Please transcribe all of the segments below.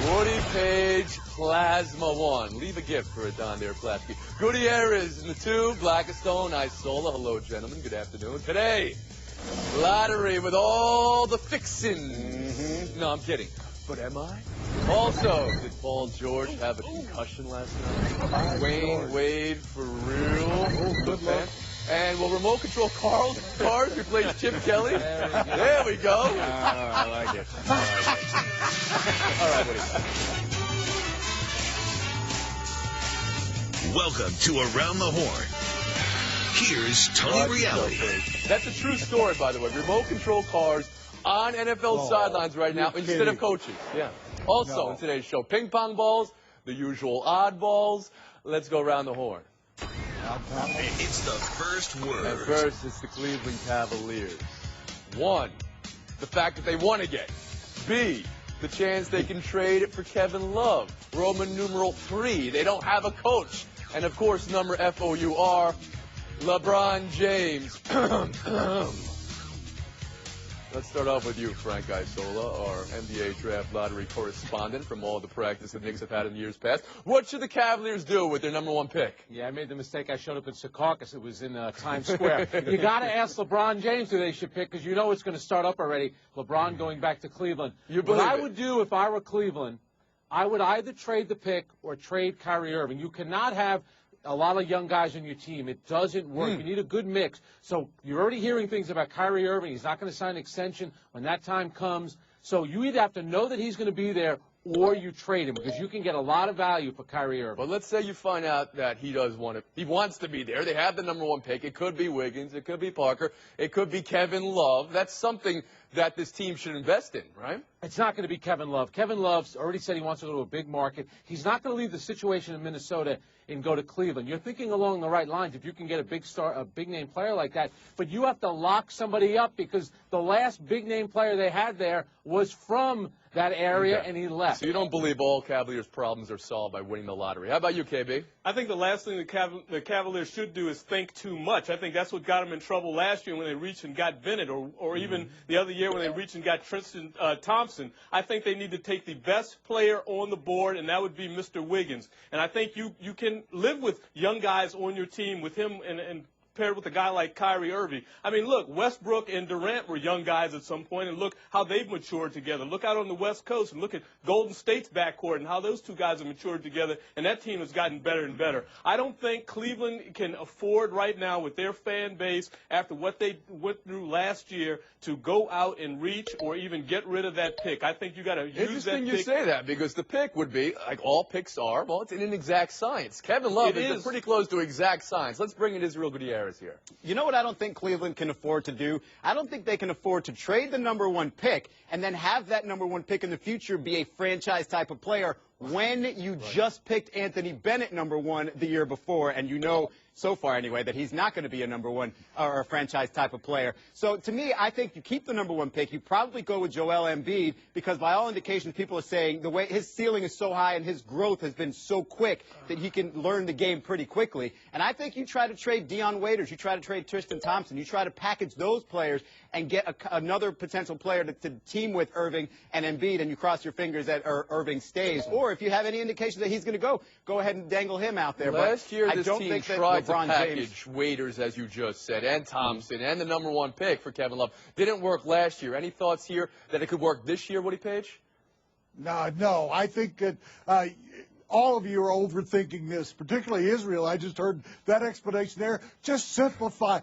Woody Page, Plasma 1. Leave a gift for it on there, Plasky. Gutierrez in the 2, Blackstone, Isola. Hello, gentlemen. Good afternoon. Today, lottery with all the fixins. No, I'm kidding. But am I? Also, did Paul George have a concussion last night? Dwyane Wade, for real? Good luck. And will remote control cars replace Chip Kelly? There we go. I like it. All right, Woody. Welcome to Around the Horn. Here's Tony Reali. That's a true story, by the way. Remote control cars on NFL sidelines right now instead of coaches. Yeah. Also, in today's show, ping pong balls, the usual oddballs. Let's go around the horn. It's the first word. And first, it's the Cleveland Cavaliers. 1, the fact that they won again. B, the chance they can trade it for Kevin Love. Roman numeral 3, they don't have a coach. And, of course, number FOUR, LeBron James. Let's start off with you, Frank Isola, our NBA draft lottery correspondent from all the practice the Knicks have had in years past. What should the Cavaliers do with their number 1 pick? Yeah, I made the mistake. I showed up in Secaucus. It was in Times Square. You got to ask LeBron James who they should pick because you know it's going to start up already. LeBron going back to Cleveland. What I would do if I were Cleveland, I would either trade the pick or trade Kyrie Irving. You cannot have a lot of young guys on your team. It doesn't work. You need a good mix. So you're already hearing things about Kyrie Irving. He's not going to sign an extension when that time comes. So you either have to know that he's going to be there or you trade him because you can get a lot of value for Kyrie Irving. Well, let's say you find out that he wants to be there. They have the number 1 pick. It could be Wiggins. It could be Parker. It could be Kevin Love. That's something that this team should invest in, right? It's not going to be Kevin Love. Kevin Love's already said he wants to go to a big market. He's not going to leave the situation in Minnesota and go to Cleveland. You're thinking along the right lines if you can get a big star, a big-name player like that. But you have to lock somebody up because the last big-name player they had there was from that area, and he left. So you don't believe all Cavaliers' problems are solved by winning the lottery. How about you, KB? I think the last thing the Cavaliers should do is think too much. I think that's what got them in trouble last year when they reached and got Bennett, or even the other year when they reached and got Tristan Thompson. I think they need to take the best player on the board, and that would be Mr. Wiggins. And I think you can live with young guys on your team with him and paired with a guy like Kyrie Irving. I mean, look, Westbrook and Durant were young guys at some point, and look how they've matured together. Look out on the West Coast and look at Golden State's backcourt and how those two guys have matured together, and that team has gotten better and better. I don't think Cleveland can afford right now with their fan base after what they went through last year to go out and reach or even get rid of that pick. I think you got to use that pick. Interesting you say that because the pick would be, like all picks are, well, it's an inexact science. Kevin Love is pretty close to exact science. Let's bring in Israel Gutierrez here. You know what I don't think Cleveland can afford to do? I don't think they can afford to trade the number 1 pick and then have that number 1 pick in the future be a franchise type of player when you just picked Anthony Bennett number 1 the year before, and you know so far anyway that he's not going to be a number 1 or a franchise type of player. So to me, I think you keep the number 1 pick. You probably go with Joel Embiid because by all indications, people are saying the way his ceiling is so high and his growth has been so quick that he can learn the game pretty quickly. And I think you try to trade Dwyane Wade, you try to trade Tristan Thompson, you try to package those players and get another potential player to team with Irving and Embiid, and you cross your fingers that Irving stays. Or if you have any indication that he's going to go ahead and dangle him out there. Last year, this team team tried to package Waiters, as you just said, and Thompson, and the number 1 pick for Kevin Love. Didn't work last year. Any thoughts here that it could work this year, Woody Page? No. I think that all of you are overthinking this, particularly Israel. I just heard that explanation there. Just simplify.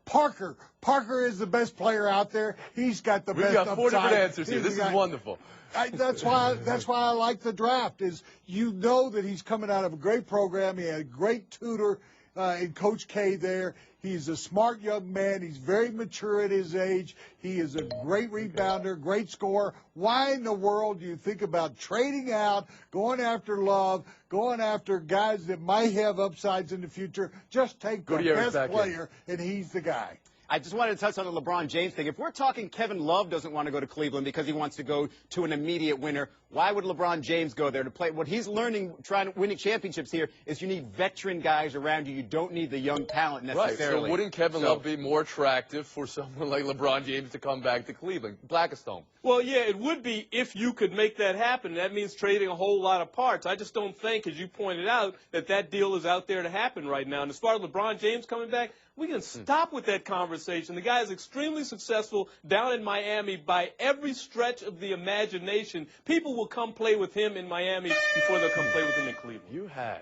Parker is the best player out there. He's got the best upside. We've got 4 different answers here. This is wonderful. That's why I like the draft. Is you know that he's coming out of a great program. He had a great tutor in Coach K there. He's a smart young man. He's very mature at his age. He is a great rebounder, great scorer. Why in the world do you think about trading out, going after Love, going after guys that might have upsides in the future? Just take the best player, and he's the guy. I just wanted to touch on the LeBron James thing. If we're talking Kevin Love doesn't want to go to Cleveland because he wants to go to an immediate winner, why would LeBron James go there to play? What he's learning, winning championships here, is you need veteran guys around you. You don't need the young talent necessarily. Right, so wouldn't Kevin Love be more attractive for someone like LeBron James to come back to Cleveland? Blackstone. Well, yeah, it would be if you could make that happen. That means trading a whole lot of parts. I just don't think, as you pointed out, that deal is out there to happen right now. And as far as LeBron James coming back, we can stop with that conversation. The guy is extremely successful down in Miami by every stretch of the imagination. People will come play with him in Miami before they'll come play with him in Cleveland. You had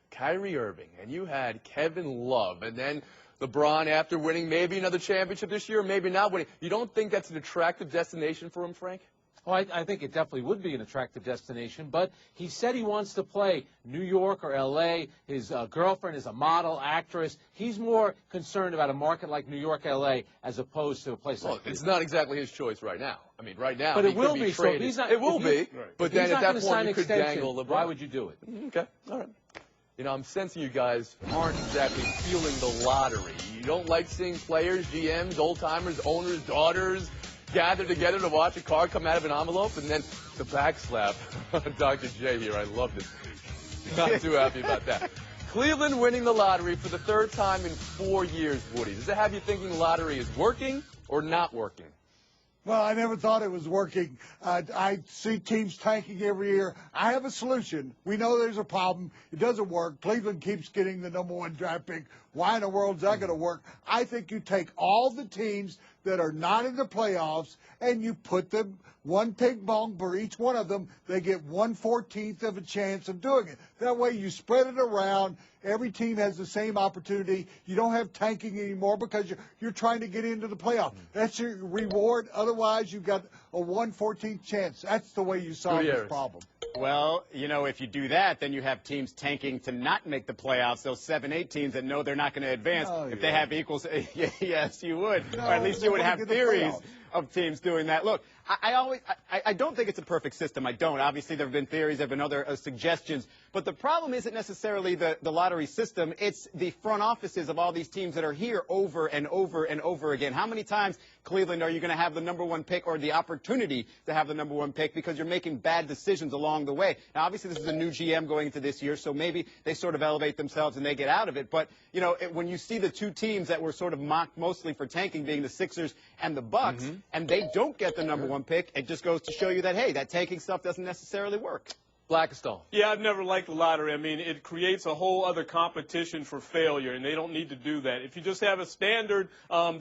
Kyrie Irving and you had Kevin Love and then LeBron after winning maybe another championship this year, maybe not winning. You don't think that's an attractive destination for him, Frank? Oh, I think it definitely would be an attractive destination, but he said he wants to play New York or L.A. His girlfriend is a model, actress. He's more concerned about a market like New York, L.A. as opposed to a place like It's not exactly his choice right now. I mean, right now, but he it will could be. So if he's not, it will be, but then at that point, you could dangle LeBron. Why would you do it? Okay, all right. You know, I'm sensing you guys aren't exactly feeling the lottery. You don't like seeing players, GMs, old-timers, owners, daughters gather together to watch a card come out of an envelope, and then the backslap. Dr. J here, I love this. Not too happy about that. Cleveland winning the lottery for the third time in 4 years, Woody. Does it have you thinking the lottery is working or not working? Well, I never thought it was working. I see teams tanking every year. I have a solution. We know there's a problem. It doesn't work. Cleveland keeps getting the #1 draft pick. Why in the world is that going to work? I think you take all the teams that are not in the playoffs and you put them one ping pong for each one of them. They get 1/14 of a chance of doing it. That way you spread it around. Every team has the same opportunity. You don't have tanking anymore because you're trying to get into the playoff. That's your reward. Otherwise, you've got a 1/14 chance. That's the way you solve this problem. Well, you know, if you do that, then you have teams tanking to not make the playoffs. Those 7-8 teams that know they're not going to advance. If they have equals, yes, you would. No, or at least you would have theories playoffs. of teams doing that. Look, I don't think it's a perfect system. I don't. Obviously, there have been theories, there have been other suggestions. But the problem isn't necessarily the lottery system. It's the front offices of all these teams that are here over and over and over again. How many times, Cleveland, are you going to have the #1 pick or the opportunity to have the #1 pick because you're making bad decisions along the way? Now, obviously, this is a new GM going into this year, so maybe they sort of elevate themselves and they get out of it. But, you know, when you see the two teams that were sort of mocked mostly for tanking being the Sixers and the Bucks, and they don't get the #1 pick, it just goes to show you that, hey, that tanking stuff doesn't necessarily work. Blackstone. Yeah, I've never liked the lottery. I mean, it creates a whole other competition for failure, and they don't need to do that. If you just have a standard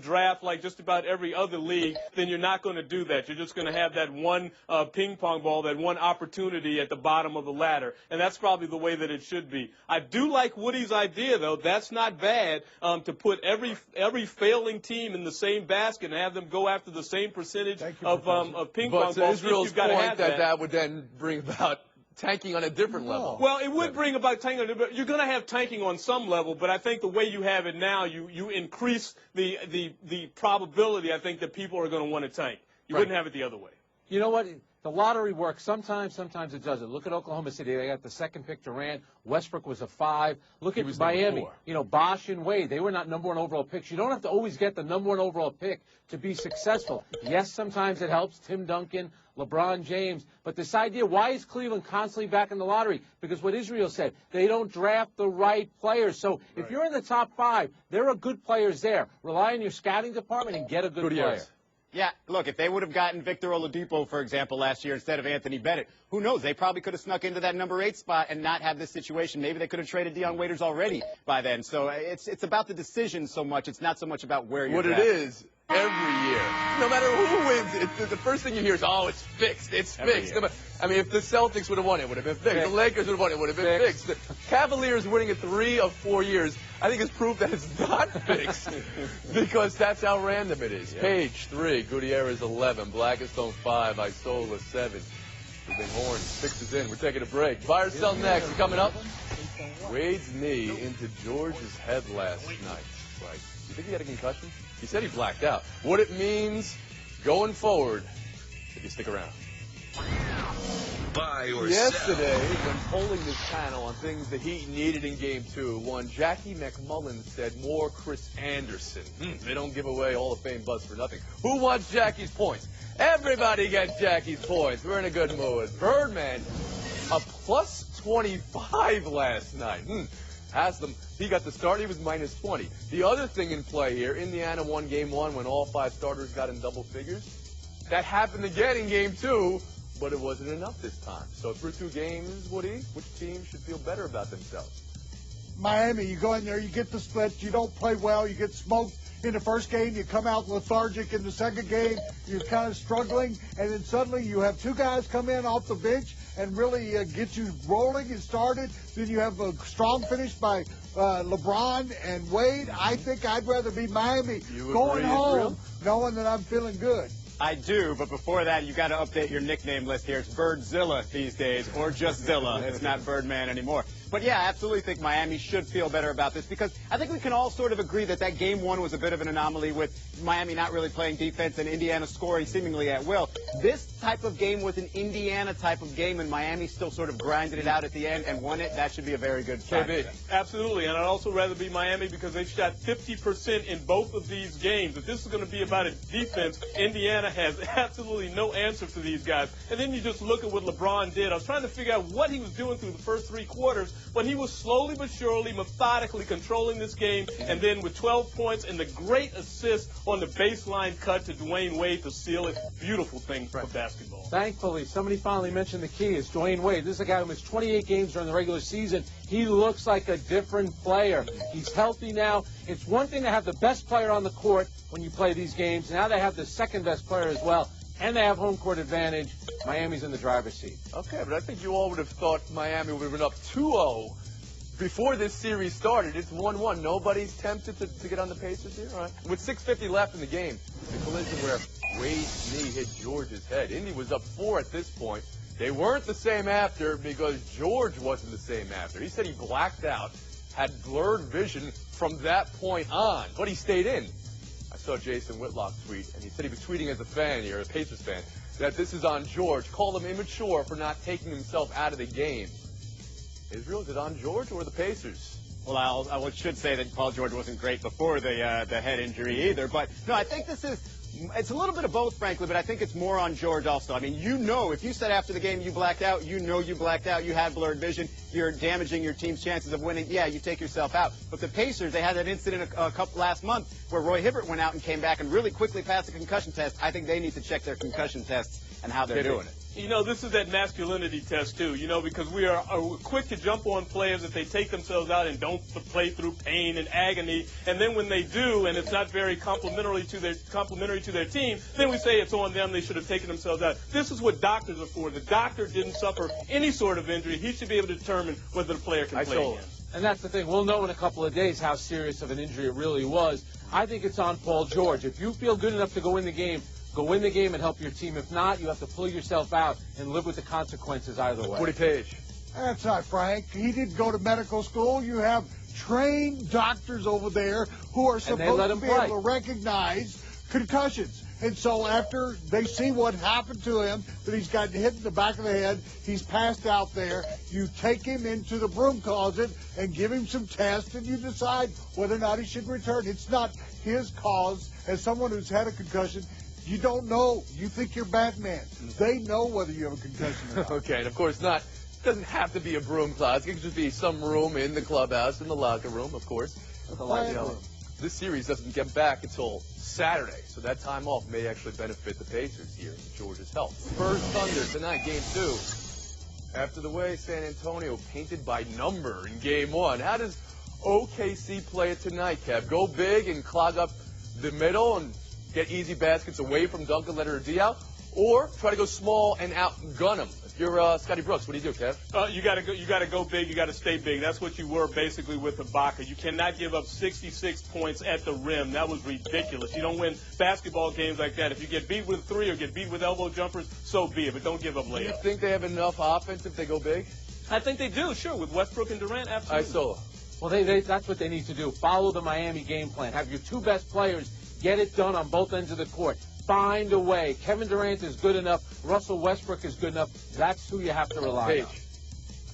draft like just about every other league, then you're not going to do that. You're just going to have that one ping pong ball, that one opportunity at the bottom of the ladder, and that's probably the way that it should be. I do like Woody's idea, though. That's not bad, to put every failing team in the same basket and have them go after the same percentage of ping pong balls. But to Israel's point, that that would then bring about tanking on a different level. Well, it would bring about tanking. You're going to have tanking on some level, but I think the way you have it now, you increase the probability, I think, that people are going to want to tank. You wouldn't have it the other way. You know what? The lottery works sometimes it doesn't. Look at Oklahoma City. They got the second pick, Durant. Westbrook was a 5. Look at Miami. You know, Bosh and Wade. They were not #1 overall picks. You don't have to always get the #1 overall pick to be successful. Yes, sometimes it helps. Tim Duncan, LeBron James. But this idea, why is Cleveland constantly back in the lottery? Because what Israel said, they don't draft the right players. So if you're in the top 5, there are good players there. Rely on your scouting department and get a good player. Yeah, look, if they would have gotten Victor Oladipo, for example, last year instead of Anthony Bennett, who knows? They probably could have snuck into that #8 spot and not have this situation. Maybe they could have traded Dwyane Wade already by then. So it's about the decision so much. It's not so much about where you're What drafted. it is, every year, no matter who wins, the first thing you hear is, oh, it's fixed. It's fixed. I mean, if the Celtics would have won, it would have been fixed. The Lakers would have won, it would have been fixed. The Cavaliers winning it 3 of 4 years, I think is proof that it's not fixed because that's how random it is. Page 3, Gutierrez 11, Blackstone 5, Isola 7. Ruben Horn 6 is in. We're taking a break. Buy or sell next. Coming up, Wade's knee into George's head last night. Right. You think he had a concussion? He said he blacked out. What it means going forward if you stick around. buy or Yesterday, sell. when polling this panel on things the Heat needed in Game 2, one Jackie McMullen said more Chris Anderson. They don't give away Hall of Fame buzz for nothing. Who wants Jackie's points? Everybody gets Jackie's points. We're in a good mood. Birdman, a plus 25 last night. Haslam, he got the start. He was minus 20. The other thing in play here, Indiana won Game 1 when all 5 starters got in double figures. That happened again in Game 2. But it wasn't enough this time. So through 2 games, Woody, which team should feel better about themselves? Miami, you go in there, you get the split, you don't play well, you get smoked in the first game, you come out lethargic in the second game, you're kind of struggling, and then suddenly you have 2 guys come in off the bench and really get you rolling and started. Then you have a strong finish by LeBron and Wade. I think I'd rather be Miami going home knowing that I'm feeling good. I do, but before that, you got to update your nickname list here. It's Birdzilla these days, or just Zilla. It's not Birdman anymore. But yeah, I absolutely think Miami should feel better about this because I think we can all sort of agree that Game 1 was a bit of an anomaly with Miami not really playing defense and Indiana scoring seemingly at will. This type of game was an Indiana type of game, and Miami still sort of grinded it out at the end and won it. That should be a very good sign. Absolutely, and I'd also rather be Miami because they've shot 50% in both of these games. If this is going to be about a defense, Indiana has absolutely no answer for these guys. And then you just look at what LeBron did. I was trying to figure out what he was doing through the first 3 quarters, but he was slowly but surely, methodically controlling this game, and then with 12 points and the great assist on the baseline cut to Dwyane Wade to seal it. Beautiful thing for basketball. Thankfully, somebody finally mentioned the key is Dwyane Wade. This is a guy who missed 28 games during the regular season. He looks like a different player. He's healthy now. It's one thing to have the best player on the court when you play these games. Now they have the second best player as well, and they have home court advantage. Miami's in the driver's seat. Okay, but I think you all would have thought Miami would have been up 2-0 before this series started. It's 1-1. Nobody's tempted to get on the Pacers here? All right. With 6:50 left in the game, the collision where Wade's knee hit George's head. Indy was up 4 at this point. They weren't the same after because George wasn't the same after. He said he blacked out, had blurred vision from that point on, but he stayed in. I saw Jason Whitlock tweet, and he said he was tweeting as a fan here, a Pacers fan, that this is on George. Called him immature for not taking himself out of the game. Israel, is it on George or the Pacers? Well, I should say that Paul George wasn't great before the head injury either. But, no, I think it's a little bit of both, frankly, but I think it's more on George also. I mean, if you said after the game you blacked out, you blacked out, you had blurred vision, you're damaging your team's chances of winning, yeah, you take yourself out. But the Pacers, they had that incident a couple last month where Roy Hibbert went out and came back and really quickly passed a concussion test. I think they need to check their concussion tests and how they're doing it. You know, this is that masculinity test, too, because we are quick to jump on players if they take themselves out and don't play through pain and agony. And then when they do, and it's not very complimentary to their team, then we say it's on them. They should have taken themselves out. This is what doctors are for. The doctor didn't suffer any sort of injury. He should be able to determine whether the player can play again. And that's the thing. We'll know in a couple of days how serious of an injury it really was. I think it's on Paul George. If you feel good enough to go in the game, go in the game and help your team. If not, you have to pull yourself out and live with the consequences either way. Woody Page. That's not Frank. He didn't go to medical school. You have trained doctors over there who are supposed to be able to recognize concussions. And so after they see what happened to him, that he's gotten hit in the back of the head, he's passed out there, you take him into the broom closet and give him some tests, and you decide whether or not he should return. It's not his cause. As someone who's had a concussion, you don't know. You think you're Batman. They know whether you have a concussion or not. Okay, and of course it doesn't have to be a broom closet. It could just be some room in the clubhouse, in the locker room, of course. This series doesn't get back until Saturday, so that time off may actually benefit the Pacers here in George's health. Spurs Thunder tonight, Game 2. After the way San Antonio painted by number in Game 1, how does OKC play it tonight, Kev? Go big and clog up the middle and get easy baskets away from Duncan, Leonard, or Diaw, or try to go small and out-gun them? If you're Scotty Brooks, what do you do, Kev? You got to go big. You got to stay big. That's what you were basically with Ibaka. You cannot give up 66 points at the rim. That was ridiculous. You don't win basketball games like that. If you get beat with 3 or get beat with elbow jumpers, so be it. But don't give up layups. Do you think they have enough offense if they go big? I think they do. Sure, with Westbrook and Durant, absolutely. Isola. Well, that's what they need to do. Follow the Miami game plan. Have your 2 best players get it done on both ends of the court. find a way. Kevin Durant is good enough. Russell Westbrook is good enough. That's who you have to rely on.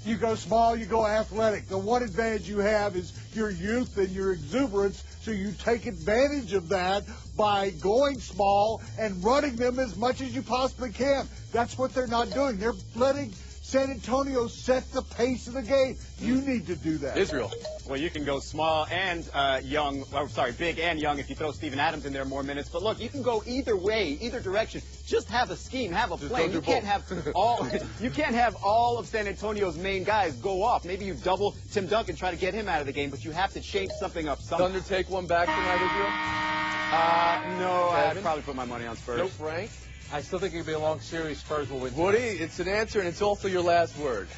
You go small, you go athletic. The one advantage you have is your youth and your exuberance, so you take advantage of that by going small and running them as much as you possibly can. That's what they're not doing. They're letting San Antonio set the pace of the game. You need to do that. Israel. Well, you can go small and young, well, sorry, big and young if you throw Steven Adams in there more minutes. But look, you can go either way, either direction. Just have a scheme, have a plan. You can't have all of San Antonio's main guys go off. Maybe you double Tim Duncan, try to get him out of the game, but you have to change something up. Thunder take one back tonight, Israel? No, I'd probably put my money on Spurs. No, Frank? I still think it'll be a long series. Spurs will win. Woody, it's an answer, and it's also your last word.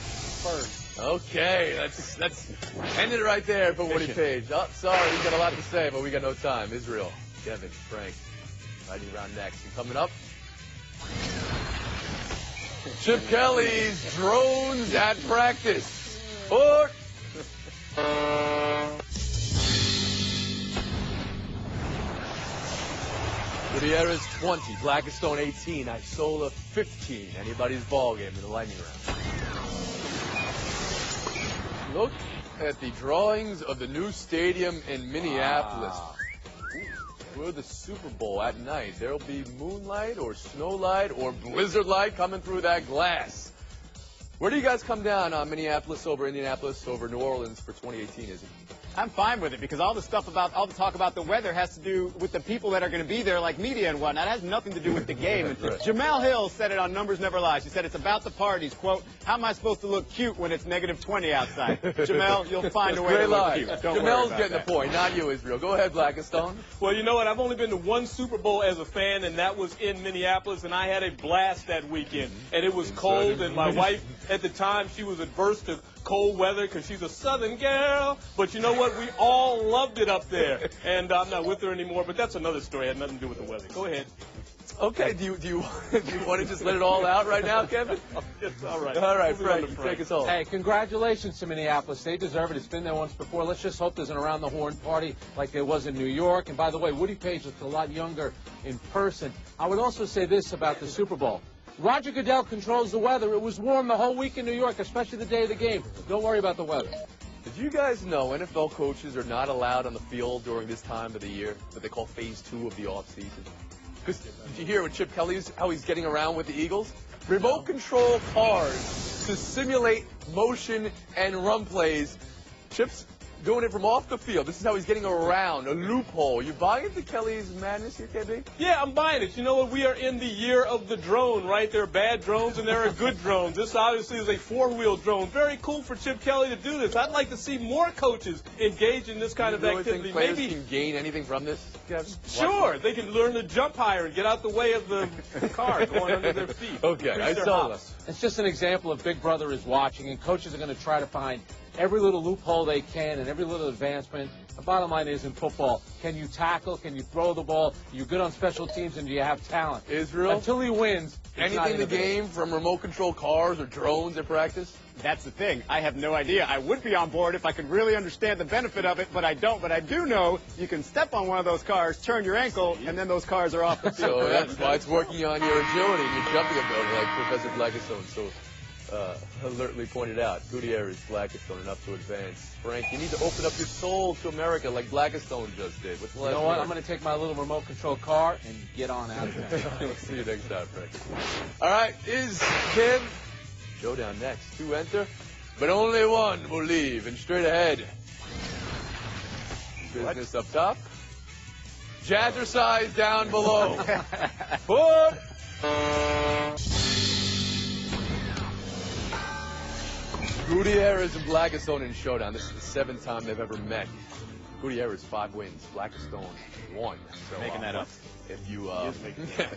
Spurs. Okay, let's end it right there for Woody Page. Oh, sorry, we got a lot to say, but we got no time. Israel, Kevin, Frank, lightning round next. And coming up, Chip Kelly's drones at practice. Or Gutierrez 20, Blackstone 18, Isola 15. Anybody's ball game in the lightning round. Look at the drawings of the new stadium in Minneapolis. For the Super Bowl at night, there'll be moonlight or snowlight or blizzard light coming through that glass. Where do you guys come down on Minneapolis over Indianapolis over New Orleans for 2018, is it? I'm fine with it because all the talk about the weather has to do with the people that are going to be there, like media and whatnot. It has nothing to do with the game. And Right. Jamel Hill said it on Numbers Never Lie. She said it's about the parties. Quote, how am I supposed to look cute when it's -20 outside? Jamel, you'll find a way to look cute. Don't worry Jamel's about getting that. the point, not you, Israel. Go ahead, Blackstone. Well, you know what? I've only been to one Super Bowl as a fan, and that was in Minneapolis, and I had a blast that weekend. And it was cold, and my wife, at the time, she was adverse to cold weather because she's a Southern girl. But you know what? We all loved it up there. And I'm not with her anymore, but that's another story. It had nothing to do with the weather. Go ahead. Okay, do you want to just let it all out right now, Kevin? It's all right. All right, Moving on to Frank, take us home. Hey, congratulations to Minneapolis. They deserve it. It's been there once before. Let's just hope there's an around the horn party like there was in New York. And by the way, Woody Page looked a lot younger in person. I would also say this about the Super Bowl. Roger Goodell controls the weather. It was warm the whole week in New York, especially the day of the game. Don't worry about the weather. Did you guys know NFL coaches are not allowed on the field during this time of the year that they call phase 2 of the offseason? Because did you hear with Chip Kelly's how he's getting around with the Eagles? Remote control cars to simulate motion and run plays. Chip's doing it from off the field. This is how he's getting around a loophole. You buy into Kelly's madness here, KB? Yeah, I'm buying it. You know what? We are in the year of the drone, right? There are bad drones and there are good drones. This obviously is a four-wheel drone. Very cool for Chip Kelly to do this. I'd like to see more coaches engage in this kind of really activity. Think players can gain anything from this, Kevin? Sure, they can learn to jump higher and get out the way of the car going under their feet. Okay, I Increase their saw hops. this. It's just an example of Big Brother is watching, and coaches are going to try to find every little loophole they can and every little advancement. The bottom line is in football, can you tackle, can you throw the ball, are you good on special teams, and do you have talent? Israel? Until he wins, it's not Anything in the innovative. game from remote control cars or drones at practice? That's the thing. I have no idea. I would be on board if I could really understand the benefit of it, but I don't. But I do know you can step on one of those cars, turn your ankle, and then those cars are off the field. So that's why it's working on your agility and your jumping ability, like Professor Blackstone so alertly pointed out. Gutierrez, Blackstone, enough to advance. Frank, you need to open up your soul to America like Blackstone just did. What's the You last know what? word? I'm going to take my little remote control car and get on out of there. We'll see you next time, Frank. All right, is Kim. Showdown next. 2 enter, but only 1 will leave. And straight ahead, business up top, jazzercise down below. Put. Gutierrez and Blackstone in showdown. This is the 7th time they've ever met. Gutierrez 5 wins, Blackstone 1. So, Making that up. If you,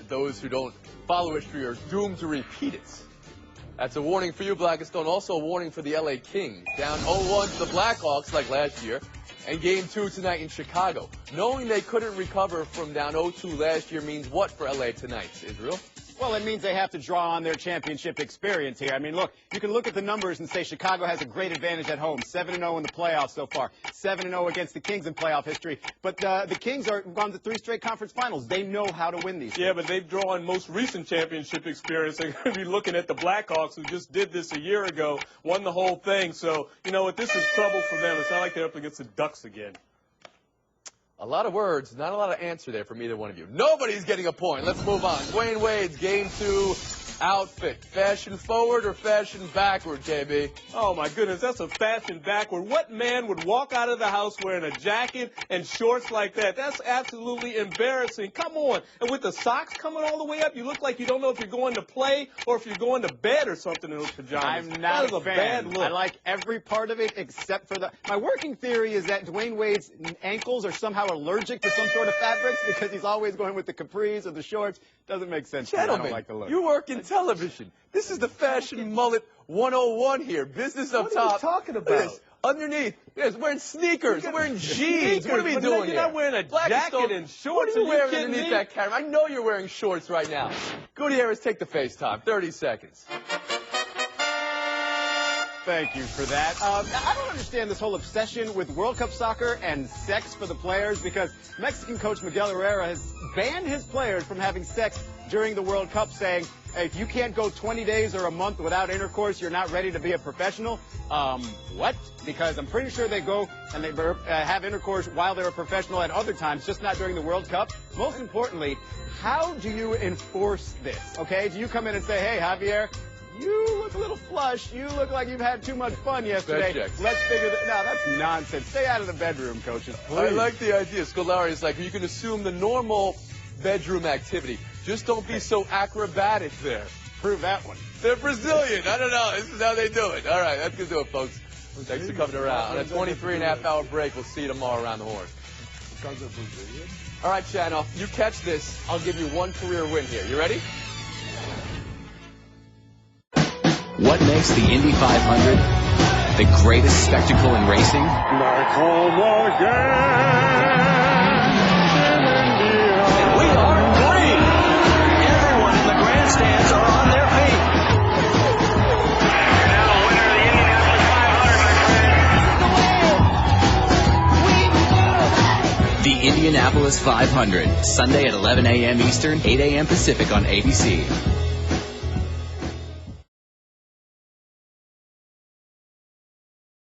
those who don't follow history are doomed to repeat it. That's a warning for you, Blackstone. Also a warning for the LA Kings. Down 0-1 to the Blackhawks like last year. And Game 2 tonight in Chicago. Knowing they couldn't recover from down 0-2 last year means what for LA tonight, Israel? Well, it means they have to draw on their championship experience here. I mean, look, you can look at the numbers and say Chicago has a great advantage at home, 7-0 in the playoffs so far, 7-0 against the Kings in playoff history. But the Kings are gone to 3 straight conference finals. They know how to win these. Yeah, but they've drawn most recent championship experience. They're going to be looking at the Blackhawks, who just did this a year ago, won the whole thing. So, you know what, this is trouble for them. It's not like they're up against the Ducks again. A lot of words, not a lot of answer there from either one of you. Nobody's getting a point. Let's move on. Dwyane Wade's Game 2 outfit. Fashion forward or fashion backward, KB? Oh, my goodness, that's a fashion backward. What man would walk out of the house wearing a jacket and shorts like that? That's absolutely embarrassing. Come on. And with the socks coming all the way up, you look like you don't know if you're going to play or if you're going to bed or something in those pajamas. I'm not a fan. bad look. I like every part of it except for my working theory is that Dwyane Wade's ankles are somehow allergic to some sort of fabrics because he's always going with the capris or the shorts. Doesn't make sense. Gentlemen, I don't like the look. you work in television. This is the fashion mullet 101 here. Business up top. What are you talking about? Yes. Underneath, yes, wearing sneakers, wearing jeans. What are we doing You're not wearing a jacket and shorts. What are you wearing kidding underneath me? that camera? I know you're wearing shorts right now. Gutierrez, take the FaceTime. 30 seconds. Thank you for that. I don't understand this whole obsession with World Cup soccer and sex for the players because Mexican coach Miguel Herrera has banned his players from having sex during the World Cup, saying, hey, if you can't go 20 days or a month without intercourse, you're not ready to be a professional. What? Because I'm pretty sure they go and they have intercourse while they're a professional at other times, just not during the World Cup. Most importantly, how do you enforce this? Okay, do you come in and say, hey, Javier, you look a little flush. You look like you've had too much fun yesterday. Let's figure that. No, that's nonsense. Stay out of the bedroom, coaches. Please. I like the idea. Scolari is like, you can assume the normal bedroom activity. Just don't be so acrobatic there. Prove that one. They're Brazilian. I don't know. This is how they do it. All right, that's going to do it, folks. Thanks for coming around. On a 23-and-a-half-hour break, we'll see you tomorrow around the horn. Because of Brazilian? All right, Chano, you catch this. I'll give you one career win here. You ready? What makes the Indy 500 the greatest spectacle in racing? Back home again in India. And we are green. Everyone in the grandstands are on their feet. You're now the winner of the Indianapolis 500, my friend. The Indianapolis 500, Sunday at 11 a.m. Eastern, 8 a.m. Pacific on ABC.